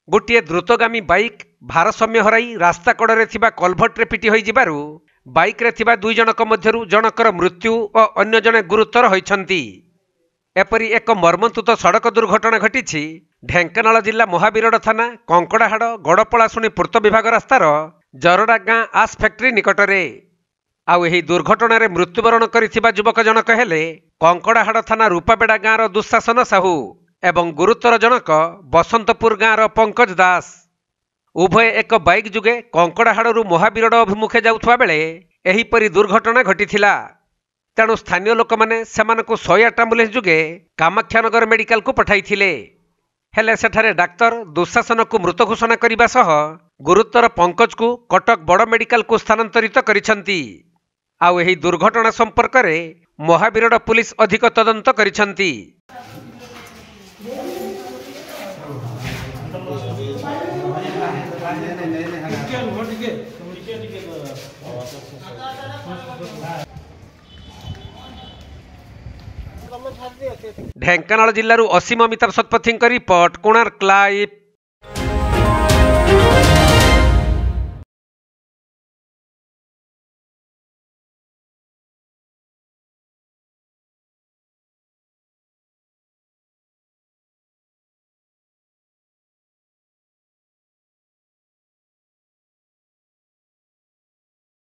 गोटे द्रुतगामी बाइक भारसाम्य हराई रास्ता कड़े कलभट्रे पिटी हो जिबारु बाइक रे थिबा दुई जनक मध्यरु जनकर मृत्यु और अन्य जने गुरुतर होइछंती। एपरी एक मर्मन्तुत सड़क दुर्घटना घटी ढेंकानाल जिला महावीरड़ थाना कंकड़ाहाड़ गड़पलाशुणी पूर्त विभाग रास्तार जरडा गाँ आस फैक्ट्री निकटरे। आउ एही दुर्घटना रे मृत्युवरण करिथिबा युवक जनक हेले कंकड़ाहाड़ थाना रूपाबेड़ा गाँर दुःशासन साहू एवं गुरुतर जनक बसंतपुर गाँर पंकज दास। उभय एक बाइक जुगे कंकड़ाहाड़ू महावीरड़ अभिमुखे जाउथुवा बेले एहीपरि दुर्घटना घटिथिला। तेणु स्थानीय लोक माने सेमानकु 108 आम्बुलेंस जुगे कामाख्यानगर मेडिकल को पठाइथिले। हेले सेठारे डाक्तर दुःशासन को मृत घोषणा करिबा सह गुरुतर पंकज को कटक बड़ मेडिकल को स्थानांतरित करिसंती। आउ एही दुर्घटना संपर्क रे महावीरड़ पुलिस अधिक तदंत करिसंती। ढेंकानाल जिल्लारू असीम अमिताभ शतपथी रिपोर्ट कोणार्क लाइव।